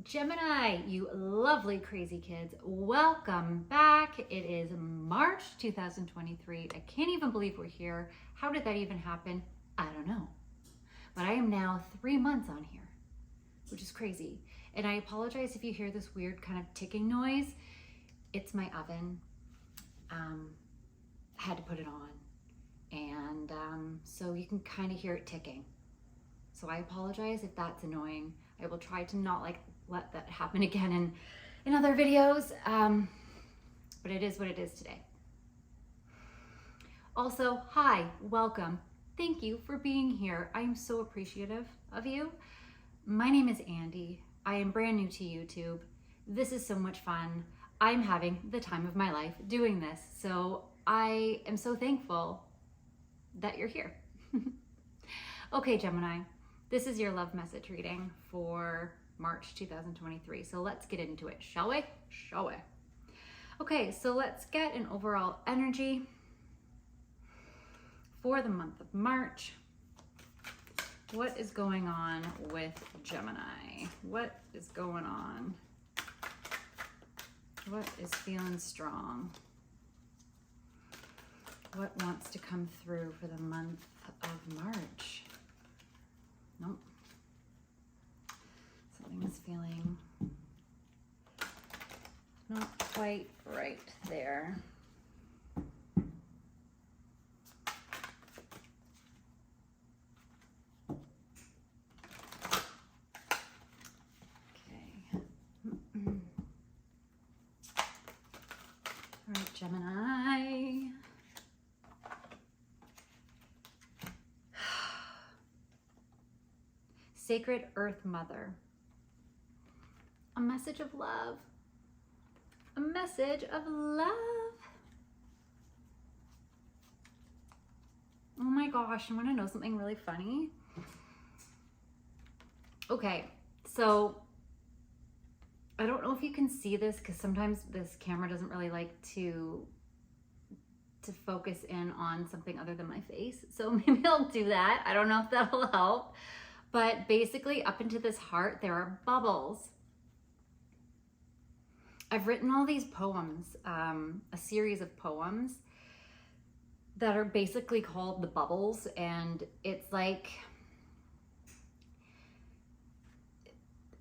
Gemini, you lovely crazy kids. Welcome back. It is March 2023. I can't even believe we're here. How did that even happen? I don't know. But I am now 3 months on here, which is crazy. And I apologize if you hear this weird kind of ticking noise. It's my oven. Had to put it on. And so you can kind of hear it ticking. So I apologize if that's annoying. I will try to not let that happen again in other videos, but it is what it is today. Also, hi, welcome. Thank you for being here. I am so appreciative of you. My name is Andi. I am brand new to YouTube. This is so much fun. I'm having the time of my life doing this. So I am so thankful that you're here. Okay, Gemini. This is your love message reading for March 2023. So let's get into it, shall we? Shall we? Okay, so let's get an overall energy for the month of March. What is going on with Gemini? What is going on? What is feeling strong? What wants to come through for the month of March? Nope. Something is feeling not quite right there. Okay. All right, Gemini. Sacred Earth Mother. A message of love. A message of love. Oh my gosh, you want to know something really funny? Okay, so I don't know if you can see this because sometimes this camera doesn't really like to focus in on something other than my face. So maybe I'll do that. I don't know if that'll help. But basically, up into this heart, there are bubbles. I've written all these poems, a series of poems that are basically called the bubbles. And it's like,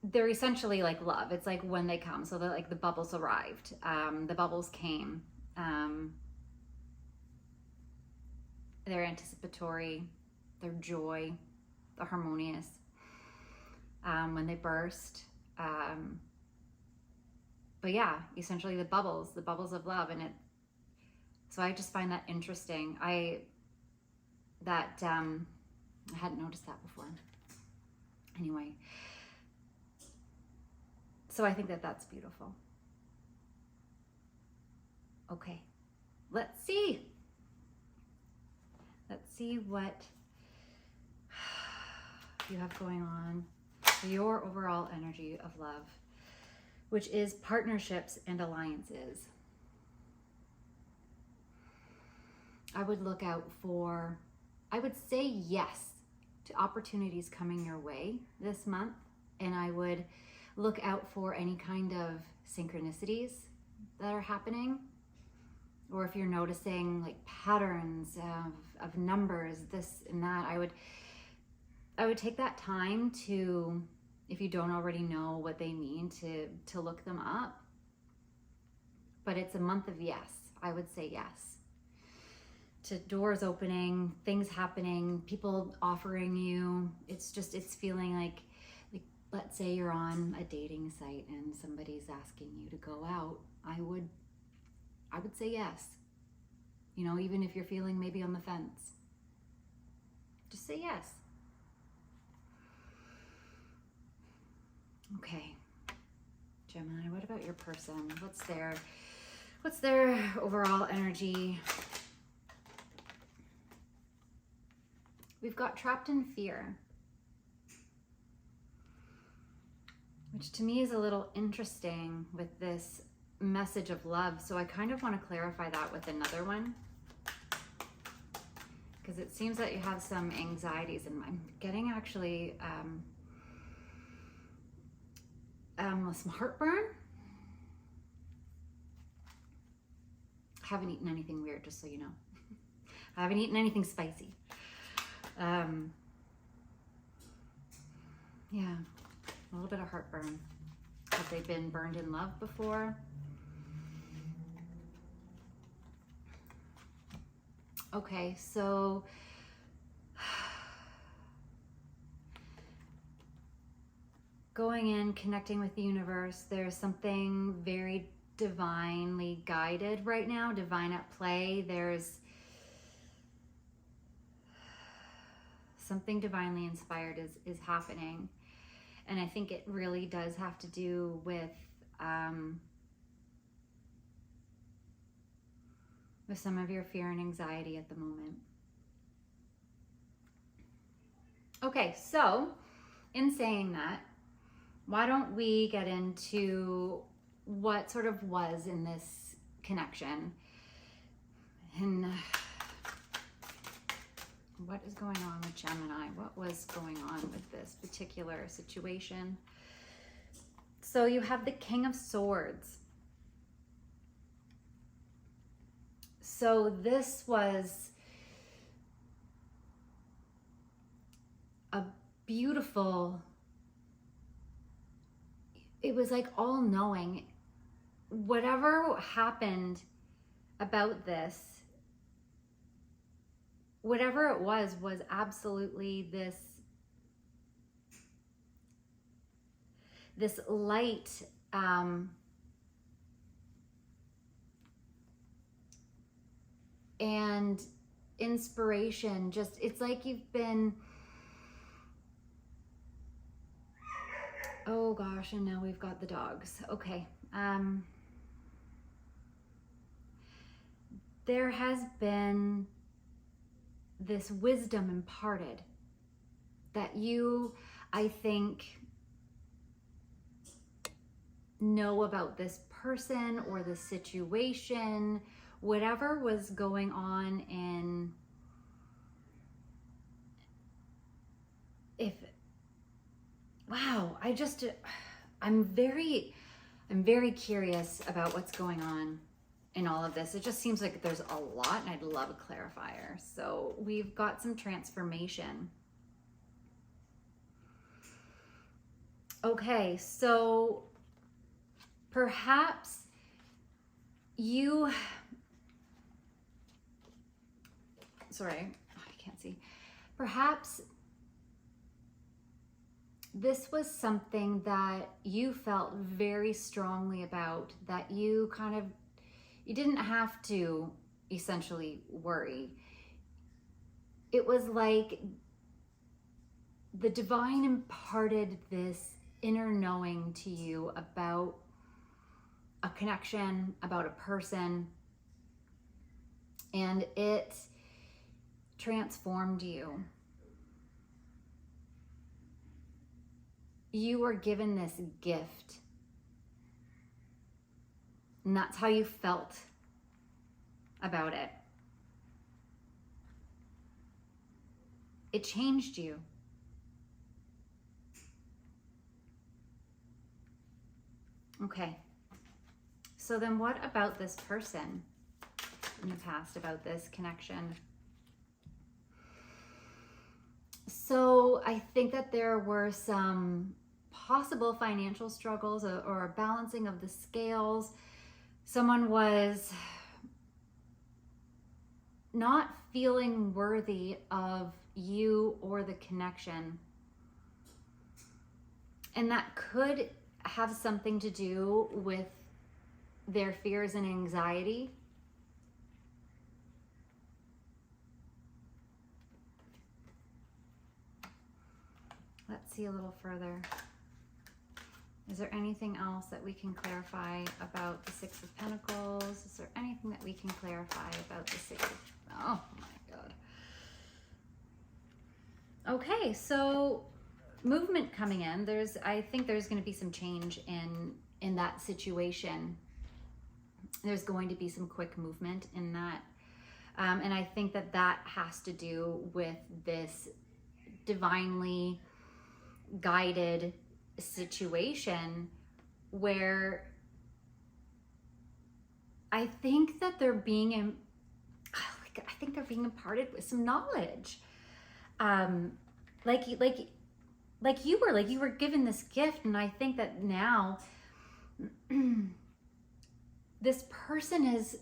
they're essentially like love. It's like when they come. So they're like the bubbles arrived. The bubbles came. They're anticipatory. They're joy. They're harmonious. When they burst. But yeah, essentially the bubbles of love. And so I just find that interesting. I hadn't noticed that before. Anyway, so I think that that's beautiful. Okay, let's see. Let's see what you have going on for your overall energy of love, which is partnerships and alliances. I would look out for, I would say yes to opportunities coming your way this month, and I would look out for any kind of synchronicities that are happening, or if you're noticing like patterns of numbers, this and that, I would take that time to, if you don't already know what they mean, to look them up. But it's a month of yes. I would say yes to doors opening, things happening, people offering you. It's feeling like let's say you're on a dating site and somebody's asking you to go out. I would say yes. You know, even if you're feeling maybe on the fence, just say yes. Okay, Gemini, what about your person? What's their overall energy? We've got trapped in fear, which to me is a little interesting with this message of love. So I kind of want to clarify that with another one, because it seems that you have some anxieties, and I'm getting actually some heartburn. I haven't eaten anything weird, just so you know. I haven't eaten anything spicy. Yeah, a little bit of heartburn. Have they been burned in love before? Okay, so going in, connecting with the universe, there's something very divinely guided right now, divine at play. There's something divinely inspired is happening. And I think it really does have to do with some of your fear and anxiety at the moment. Okay, so in saying that, why don't we get into what sort of was in this connection and what is going on with Gemini? What was going on with this particular situation? So you have the King of Swords. So this was a beautiful, it was like all knowing. Whatever happened about this, whatever it was absolutely this light, and inspiration. Just, it's like you've been, oh gosh, and now we've got the dogs. Okay. There has been this wisdom imparted that you, I think, know about this person or the situation, whatever was going on in, wow, I'm very curious about what's going on in all of this. It just seems like there's a lot, and I'd love a clarifier. So we've got some transformation. Okay, so perhaps you, sorry, I can't see. Perhaps this was something that you felt very strongly about, that you didn't have to essentially worry. It was like the divine imparted this inner knowing to you about a connection, about a person, and it transformed you. You were given this gift, and that's how you felt about it. It changed you. Okay. So then what about this person in the past, about this connection? So I think that there were some possible financial struggles or a balancing of the scales. Someone was not feeling worthy of you or the connection. And that could have something to do with their fears and anxiety. Let's see a little further. Is there anything else that we can clarify about the Six of Pentacles? Is there anything that we can clarify about the Six of... Oh my God. Okay, so movement coming in. I think there's going to be some change in that situation. There's going to be some quick movement in that. And I think that has to do with this divinely guided situation where I think that they're being I think they're being imparted with some knowledge. Like you were given this gift, and I think that now this person is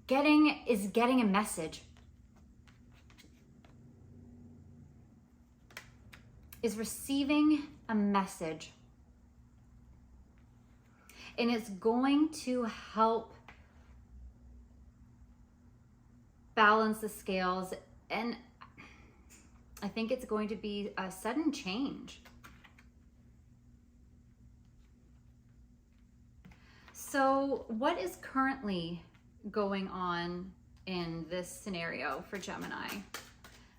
getting a message, is receiving a message, and it's going to help balance the scales. And I think it's going to be a sudden change. So what is currently going on in this scenario for Gemini?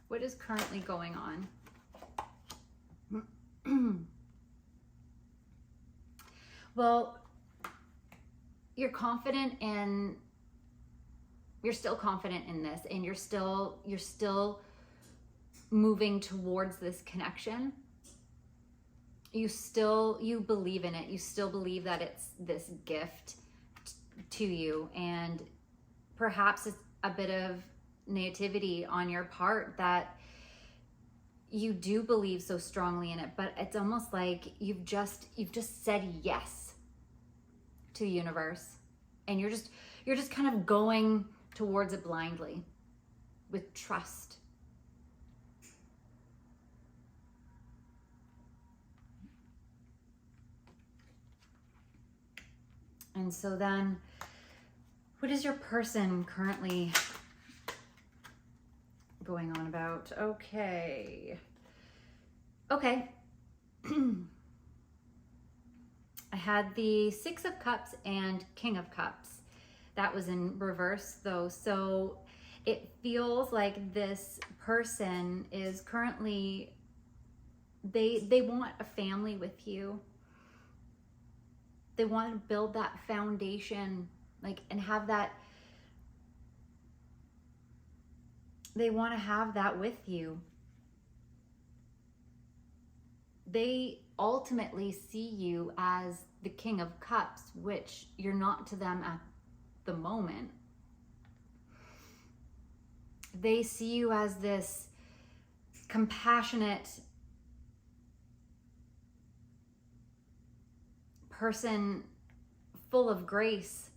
What is currently going on? Well, you're still confident in this, and you're still moving towards this connection. You believe in it. You still believe that it's this gift to you, and perhaps it's a bit of naivety on your part that you do believe so strongly in it, but it's almost like you've just said yes to the universe, and you're just kind of going towards it blindly with trust. And so then, what is your person currently going on about? Okay. I had the Six of Cups and King of Cups. That was in reverse though. So it feels like this person is currently, they want a family with you. They want to build that foundation, like, and have that, they want to have that with you. They ultimately see you as the King of Cups, which you're not to them at the moment. They see you as this compassionate person, full of grace.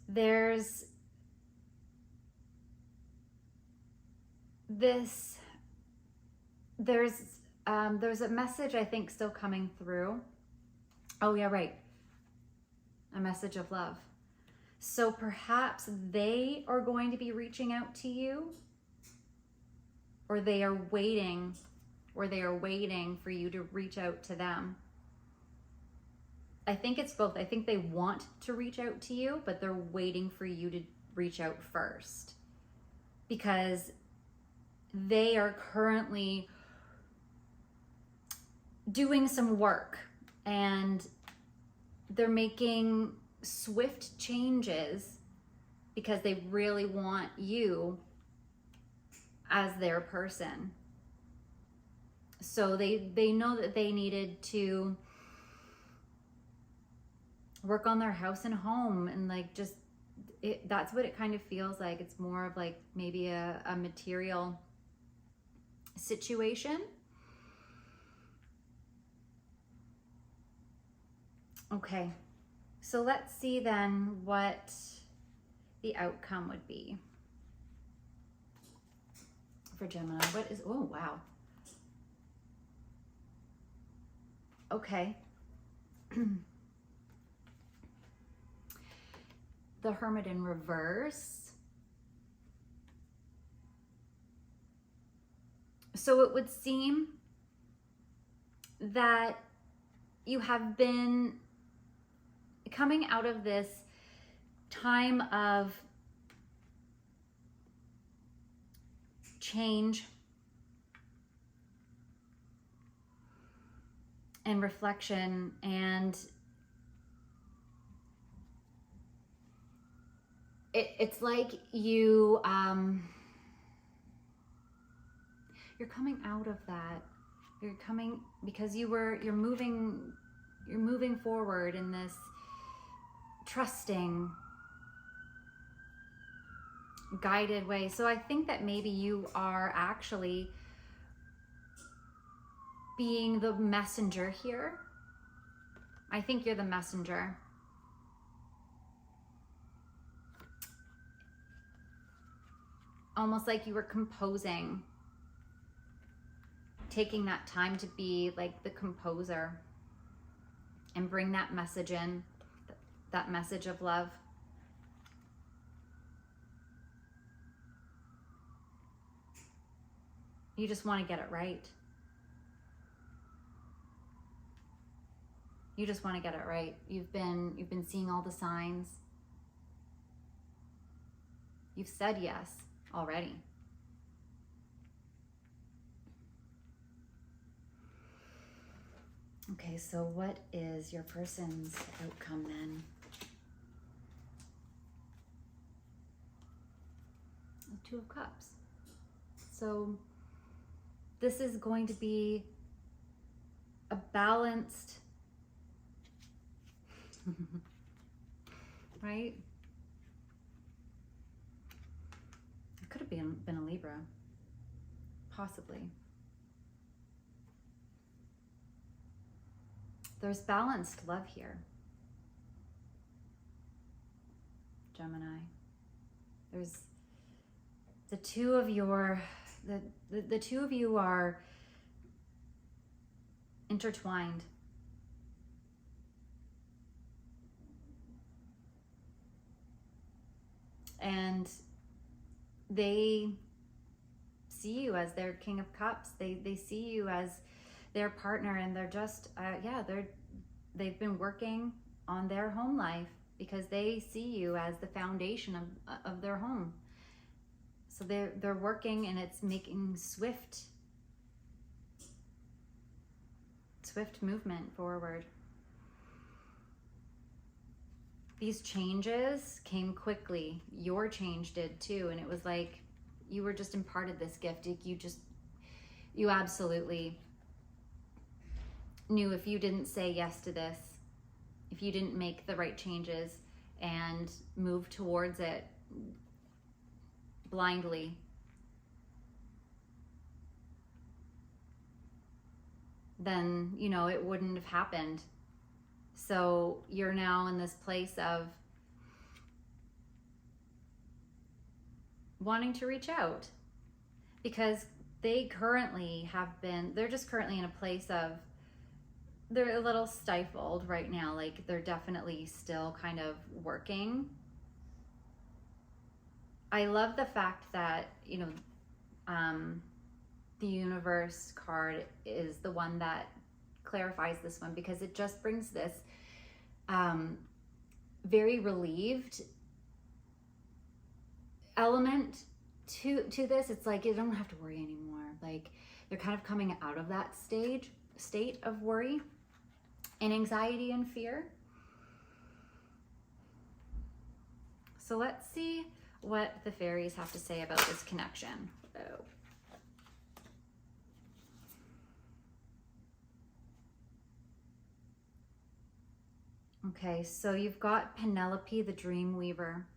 There's a message, I think, still coming through. Oh yeah, right. A message of love. So perhaps they are going to be reaching out to you, or they are waiting for you to reach out to them. I think it's both. I think they want to reach out to you, but they're waiting for you to reach out first, because they are currently doing some work, and they're making swift changes because they really want you as their person. So they know that they needed to work on their house and home, and like just that's what it kind of feels like. It's more of like maybe a material situation. Okay, so let's see then what the outcome would be for Gemini. What is, oh wow. Okay. The Hermit in reverse. So it would seem that you have been coming out of this time of change and reflection, and it's like you you're coming out of that. You're coming, because you're moving forward in this trusting, guided way. So I think that maybe you are actually being the messenger here. I think you're the messenger. Almost like you were composing, taking that time to be like the composer and bring that message in, that message of love. You just want to get it right. You just want to get it right. You've been seeing all the signs. You've said yes already. Okay, so what is your person's outcome then? The Two of Cups. So this is going to be a balanced, right? It could have been a Libra, possibly. There's balanced love here, Gemini. There's the two of the two of you are intertwined. And they see you as their King of Cups. They see you as their partner, and they're just they've been working on their home life because they see you as the foundation of their home. So they're working, and it's making swift movement forward. These changes came quickly. Your change did too, and it was like you were just imparted this gift. You absolutely knew if you didn't say yes to this, if you didn't make the right changes and move towards it blindly, then, it wouldn't have happened. So you're now in this place of wanting to reach out, because they're just currently in a place of, they're a little stifled right now. Like they're definitely still kind of working. I love the fact that, the universe card is the one that clarifies this one, because it just brings this very relieved element to this. It's like you don't have to worry anymore. Like they're kind of coming out of that state of worry and anxiety and fear. So let's see what the fairies have to say about this connection. Okay, so you've got Penelope, the dream weaver.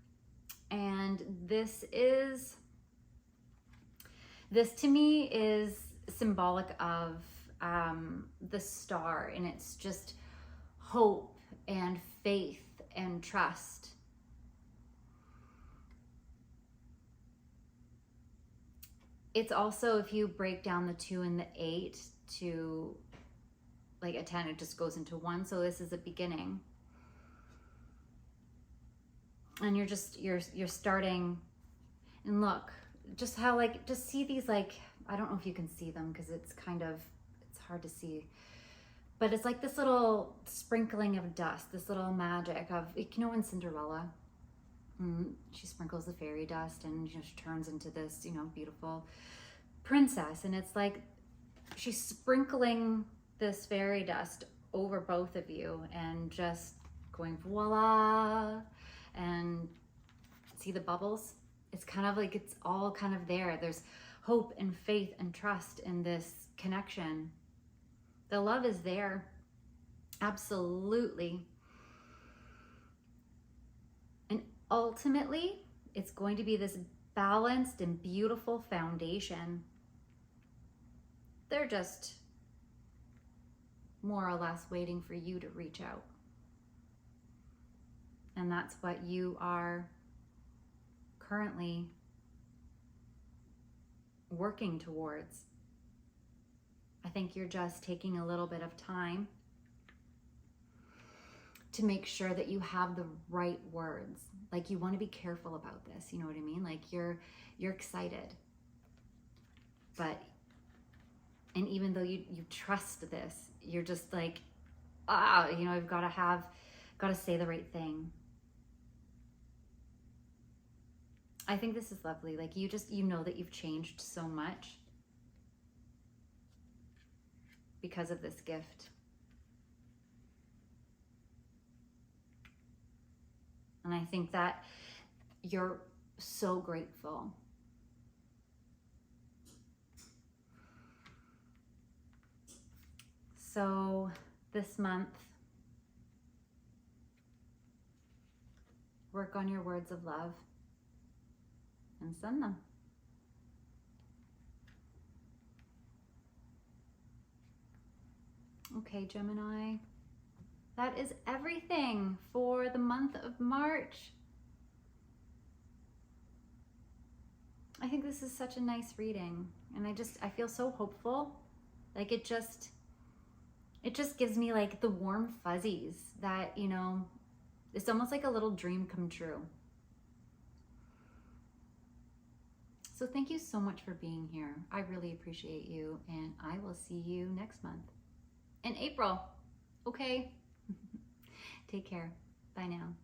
And this to me is symbolic of the star, and it's just hope and faith and trust. It's also, if you break down the 2 and the 8 to like a 10, it just goes into 1. So this is a beginning. And you're starting, and look, just how just see these, I don't know if you can see them because it's hard to see, but it's like this little sprinkling of dust, this little magic of, in Cinderella, she sprinkles the fairy dust and she turns into this, beautiful princess. And it's like she's sprinkling this fairy dust over both of you and just going voila. And see the bubbles? It's kind of like it's all kind of there. There's hope and faith and trust in this connection. The love is there. Absolutely. And ultimately, it's going to be this balanced and beautiful foundation. They're just more or less waiting for you to reach out. And that's what you are currently working towards. I think you're just taking a little bit of time to make sure that you have the right words. Like, you want to be careful about this, you know what I mean? Like, you're excited. And even though you trust this, you're just like, I've got to say the right thing. I think this is lovely. Like, you know that you've changed so much because of this gift. And I think that you're so grateful. So this month, work on your words of love and send them. Okay, Gemini, that is everything for the month of March. I think this is such a nice reading, and I feel so hopeful. Like, it just gives me like the warm fuzzies that, it's almost like a little dream come true. So thank you so much for being here. I really appreciate you, and I will see you next month in April. Okay? Take care. Bye now.